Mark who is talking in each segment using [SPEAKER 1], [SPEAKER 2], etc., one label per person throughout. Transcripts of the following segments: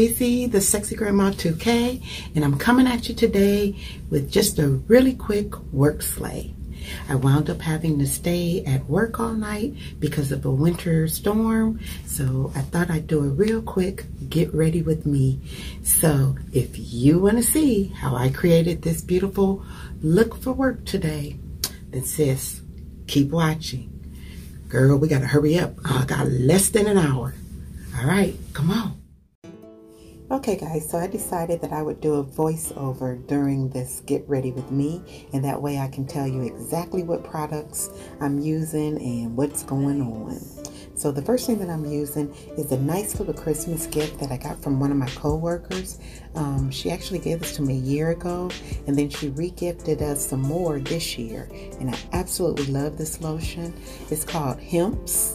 [SPEAKER 1] Sissy, the Sexy Grandma 2K, and I'm coming at you today with just a really quick work slay. I wound up having to stay at work all night because of a winter storm, so I thought I'd do a real quick get ready with me. So if you want to see how I created this beautiful look for work today, then sis, keep watching. Girl, we gotta hurry up. I got less than an hour. All right, come on. Okay guys, so I decided that I would do a voiceover during this get ready with me, and that way I can tell you exactly what products I'm using and what's going on. So the first thing that I'm using is a nice little Christmas gift that I got from one of my co-workers. She actually gave this to me a year ago, and then she re-gifted us some more this year, and I absolutely love this lotion. It's called Hemp's.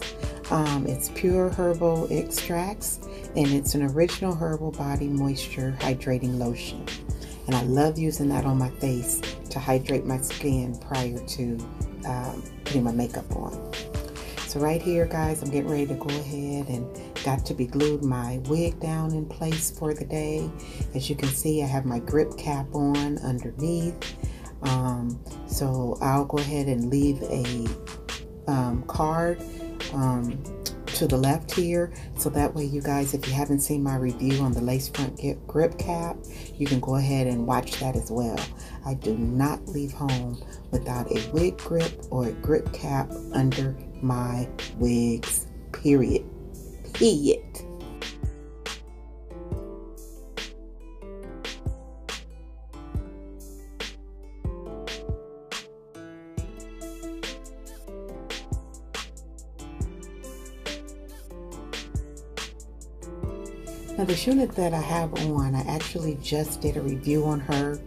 [SPEAKER 1] It's pure herbal extracts, and it's an original herbal body moisture hydrating lotion. And I love using that on my face to hydrate my skin prior to putting my makeup on. So right here, guys, I'm getting ready to go ahead and got to be glued my wig down in place for the day. As you can see, I have my grip cap on underneath. So I'll go ahead and leave a card to the left here, so that way you guys, if you haven't seen my review on the lace front grip cap, you can go ahead and watch that as well. I do not leave home without a wig grip or a grip cap under my wigs, period. Now this unit that I have on, I actually just did a review on her,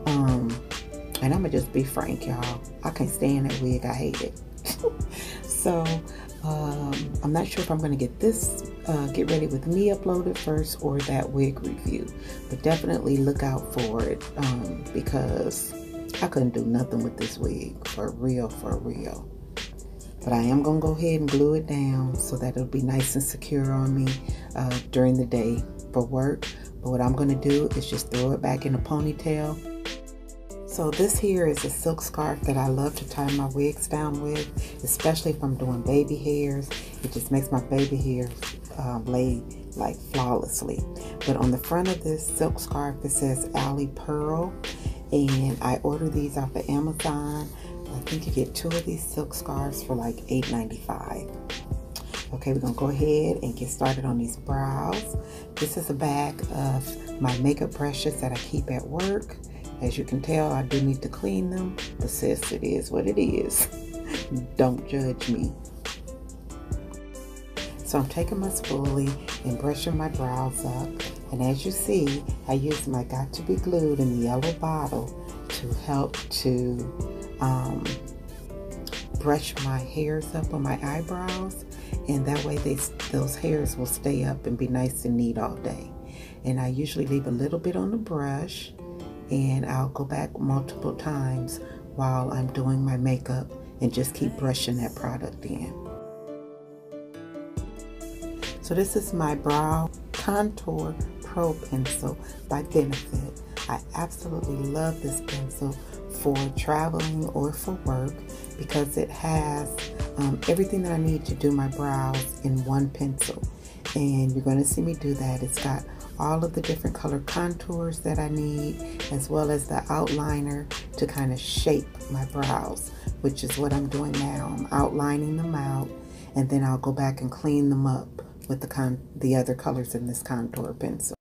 [SPEAKER 1] and I'm gonna just be frank, y'all. I can't stand that wig. I hate it. So I'm not sure if I'm gonna get this get ready with me uploaded first or that wig review, but definitely look out for it, because I couldn't do nothing with this wig, for real. But I am going to go ahead and glue it down so that it'll be nice and secure on me during the day for work. But what I'm going to do is just throw it back in a ponytail. So this here is a silk scarf that I love to tie my wigs down with, especially if I'm doing baby hairs. It just makes my baby hair lay like flawlessly. But on the front of this silk scarf, it says Alley Pearl, and I ordered these off of Amazon. I think you get 2 of these silk scarves for like $8.95. Okay, we're gonna go ahead and get started on these brows. This is a bag of my makeup brushes that I keep at work. As you can tell, I do need to clean them, but sis, it is what it is. Don't judge me. So I'm taking my spoolie and brushing my brows up. And as you see, I use my Got to Be Glued in the yellow bottle to help to brush my hairs up on my eyebrows, and that way those hairs will stay up and be nice and neat all day. And I usually leave a little bit on the brush, and I'll go back multiple times while I'm doing my makeup and just keep brushing that product in. So this is my Brow Contour Pro Pencil by Benefit. I absolutely love this pencil for traveling or for work because it has everything that I need to do my brows in one pencil. And you're going to see me do that. It's got all of the different color contours that I need, as well as the outliner to kind of shape my brows, which is what I'm doing now. I'm outlining them out, and then I'll go back and clean them up with the other colors in this contour pencil.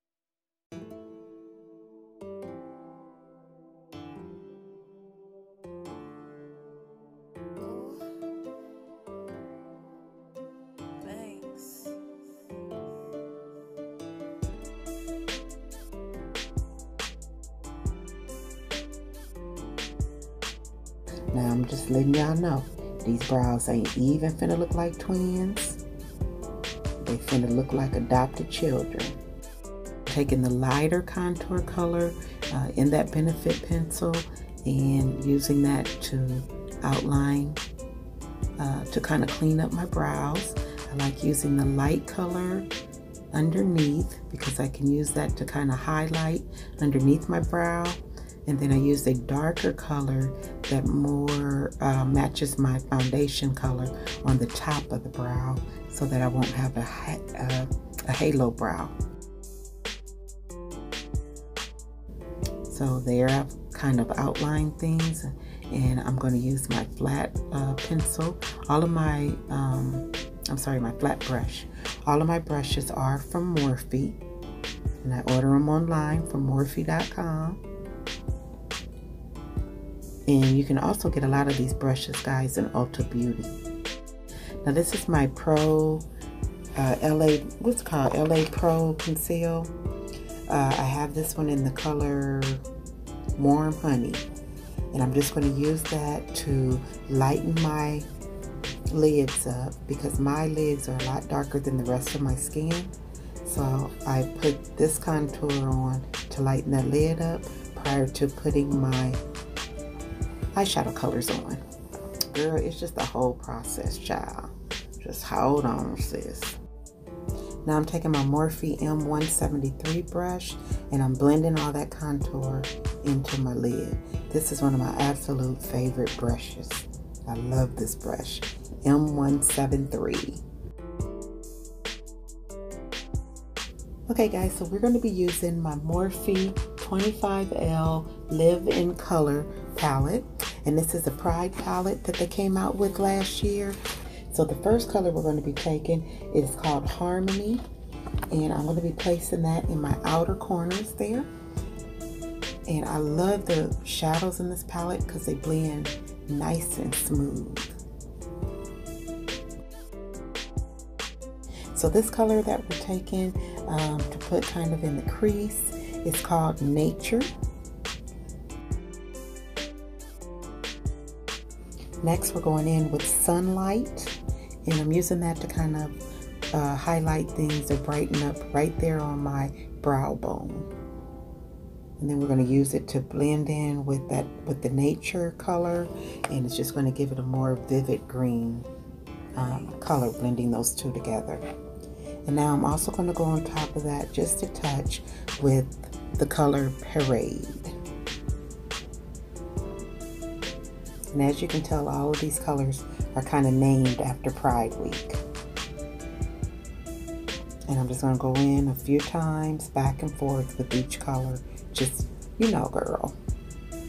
[SPEAKER 1] Now I'm just letting y'all know, these brows ain't even finna look like twins. They finna look like adopted children. Taking the lighter contour color in that Benefit pencil and using that to outline, to kind of clean up my brows. I like using the light color underneath because I can use that to kind of highlight underneath my brow. And then I use a darker color that more matches my foundation color on the top of the brow so that I won't have a halo brow. So there I've kind of outlined things, and I'm going to use my flat pencil. All of my, my flat brush. All of my brushes are from Morphe, and I order them online from Morphe.com. And you can also get a lot of these brushes, guys, in Ulta Beauty. Now this is my Pro LA Pro Conceal. I have this one in the color Warm Honey. And I'm just going to use that to lighten my lids up because my lids are a lot darker than the rest of my skin. So I put this contour on to lighten that lid up prior to putting my eyeshadow colors on. Girl, it's just the whole process, child. Just hold on, sis. Now I'm taking my Morphe M173 brush and I'm blending all that contour into my lid. This is one of my absolute favorite brushes. I love this brush, M173. Okay guys, so we're going to be using my Morphe 25L Live in Color palette. And this is a Pride palette that they came out with last year. So the first color we're going to be taking is called Harmony. And I'm going to be placing that in my outer corners there. And I love the shadows in this palette because they blend nice and smooth. So this color that we're taking to put kind of in the crease is called Nature. Next we're going in with Sunlight, and I'm using that to kind of highlight things or brighten up right there on my brow bone. And then we're going to use it to blend in with the Nature color, and it's just going to give it a more vivid green color, blending those two together. And now I'm also going to go on top of that just a touch with the color Parade. And as you can tell, all of these colors are kind of named after Pride Week. And I'm just going to go in a few times back and forth with each color. Just, you know, girl,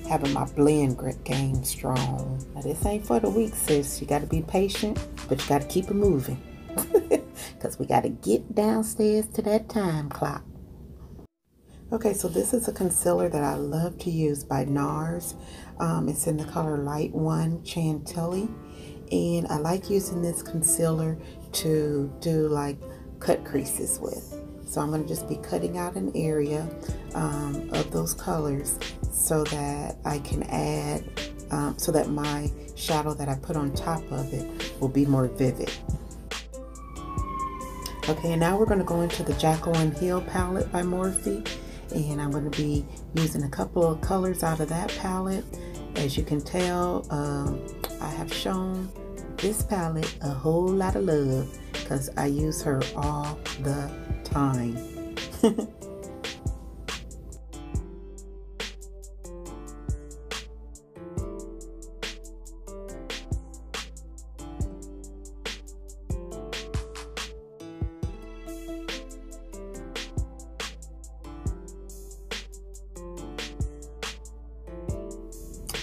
[SPEAKER 1] having my blend game strong. Now this ain't for the weak, sis. You got to be patient, but you got to keep it moving. Because we got to get downstairs to that time clock. Okay, so this is a concealer that I love to use by NARS. It's in the color Light 1 Chantilly. And I like using this concealer to do like cut creases with. So I'm going to just be cutting out an area of those colors so that I can add, so that my shadow that I put on top of it will be more vivid. Okay, and now we're going to go into the Jaclyn Hill palette by Morphe. And I'm going to be using a couple of colors out of that palette. As you can tell, I have shown this palette a whole lot of love because I use her all the time.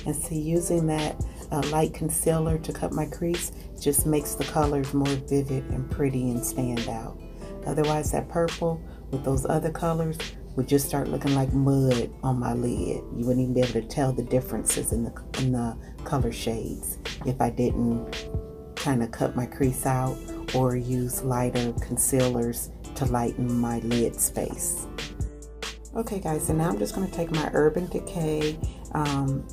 [SPEAKER 1] And see, using that light concealer to cut my crease just makes the colors more vivid and pretty and stand out. Otherwise, that purple with those other colors would just start looking like mud on my lid. You wouldn't even be able to tell the differences in the color shades if I didn't kind of cut my crease out or use lighter concealers to lighten my lid space. Okay guys, so now I'm just going to take my Urban Decay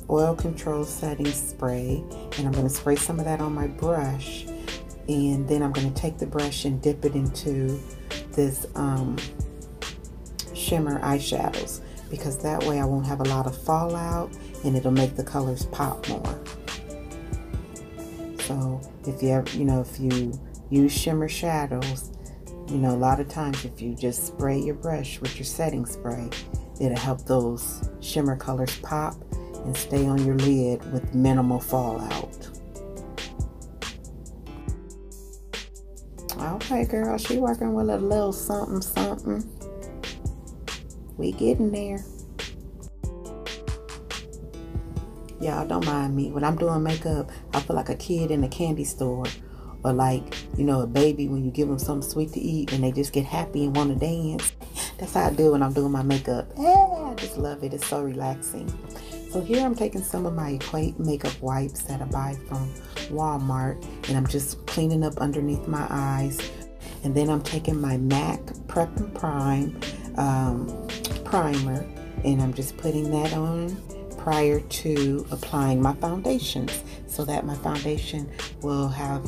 [SPEAKER 1] oil control setting spray, and I'm going to spray some of that on my brush, and then I'm going to take the brush and dip it into this shimmer eyeshadows, because that way I won't have a lot of fallout and it'll make the colors pop more. So if you ever, if you use shimmer shadows, You know, a lot of times if you just spray your brush with your setting spray, it'll help those shimmer colors pop and stay on your lid with minimal fallout. Okay, girl, she working with a little something, something. We getting there. Y'all don't mind me. When I'm doing makeup, I feel like a kid in a candy store. Or like, you know, a baby when you give them something sweet to eat and they just get happy and want to dance. That's how I do when I'm doing my makeup. I just love it. It's so relaxing. So here I'm taking some of my Equate makeup wipes that I buy from Walmart. And I'm just cleaning up underneath my eyes. And then I'm taking my MAC Prep and Prime primer. And I'm just putting that on prior to applying my foundations, so that my foundation will have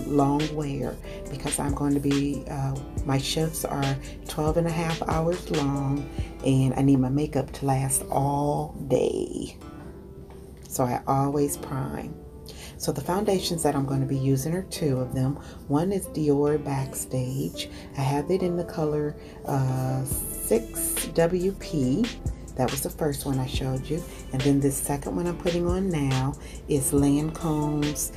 [SPEAKER 1] long wear, because I'm going to be, my shifts are 12.5 hours long and I need my makeup to last all day. So I always prime. So the foundations that I'm going to be using are two of them. One is Dior Backstage. I have it in the color 6WP. That was the first one I showed you. And then this second one I'm putting on now is Lancome's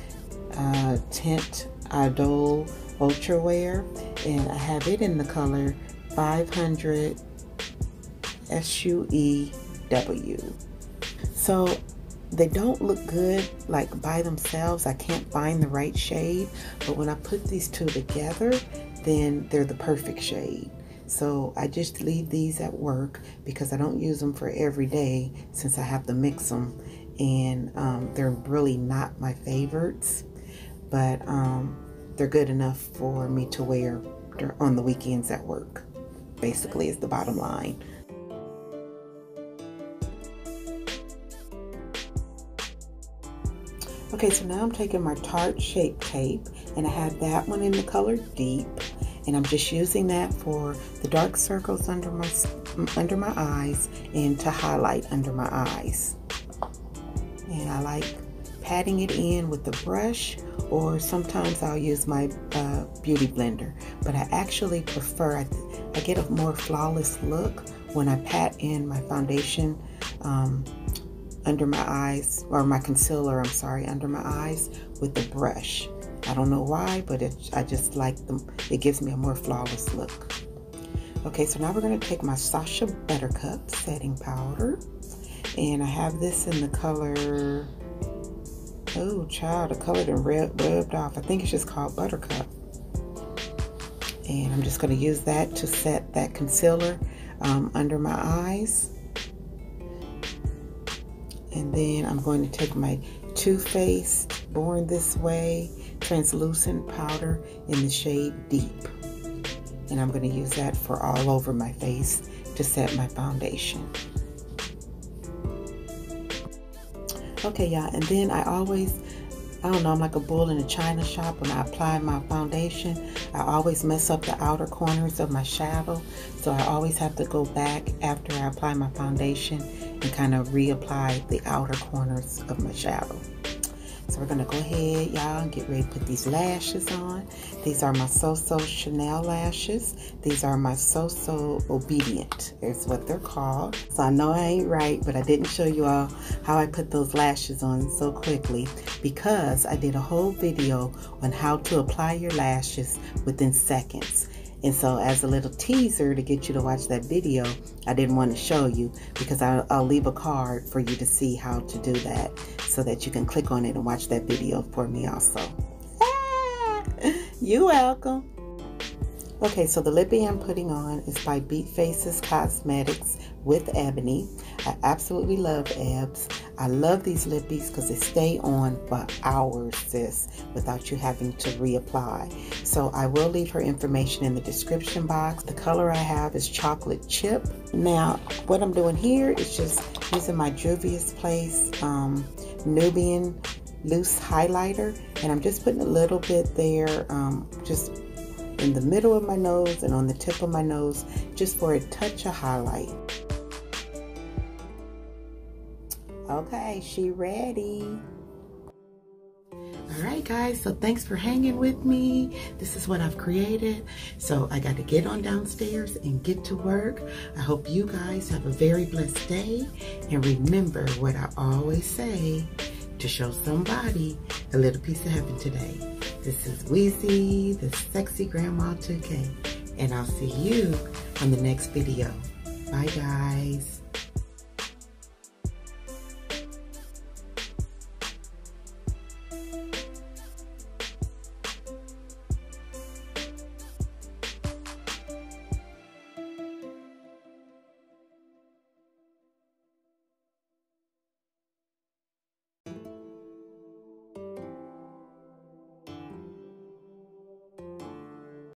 [SPEAKER 1] Tint Idol Ultra Wear. And I have it in the color 500 SUEW. So they don't look good like by themselves. I can't find the right shade. But when I put these two together, then they're the perfect shade. So I just leave these at work because I don't use them for every day since I have to mix them. And they're really not my favorites, but they're good enough for me to wear on the weekends at work, basically is the bottom line. Okay, so now I'm taking my Tarte Shape Tape, and I have that one in the color Deep. And I'm just using that for the dark circles under my eyes and to highlight under my eyes. And I like patting it in with the brush, or sometimes I'll use my beauty blender. But I actually prefer, I get a more flawless look when I pat in my foundation under my eyes, or my concealer, I'm sorry, under my eyes with the brush. I don't know why, but I just like them. It gives me a more flawless look. Okay, so now we're going to take my Sacha Buttercup setting powder. And I have this in the color, oh child, the color done rubbed off. I think it's just called Buttercup. And I'm just going to use that to set that concealer under my eyes. And then I'm going to take my Too Faced Born This Way translucent powder in the shade Deep, and I'm going to use that for all over my face to set my foundation. Okay, y'all, and then I don't know, I'm like a bull in a china shop. When I apply my foundation, I always mess up the outer corners of my shadow, so I always have to go back after I apply my foundation and kind of reapply the outer corners of my shadow. So we're going to go ahead, y'all, and get ready to put these lashes on. These are my So-So Chanel lashes. These are my So-So Obedient is what they're called. So I know I ain't right, but I didn't show you all how I put those lashes on so quickly, because I did a whole video on how to apply your lashes within seconds. And so as a little teaser to get you to watch that video, I didn't want to show you, because I'll leave a card for you to see how to do that, so that you can click on it and watch that video for me also. You're welcome. Okay, so the lippy I'm putting on is by Beat Faces Cosmetics with Ebony. I absolutely love Ebs. I love these lippies because they stay on for hours, sis, without you having to reapply. So I will leave her information in the description box. The color I have is Chocolate Chip. Now, what I'm doing here is just using my Juvia's Place Nubian Loose Highlighter, and I'm just putting a little bit there, just in the middle of my nose and on the tip of my nose, just for a touch of highlight. Okay, she ready. All Alright guys, so thanks for hanging with me. This is what I've created. So I got to get on downstairs and get to work. I hope you guys have a very blessed day. And remember what I always say, to show somebody a little piece of heaven today. This is Weezy, the sexy grandma 2K. And I'll see you on the next video. Bye guys.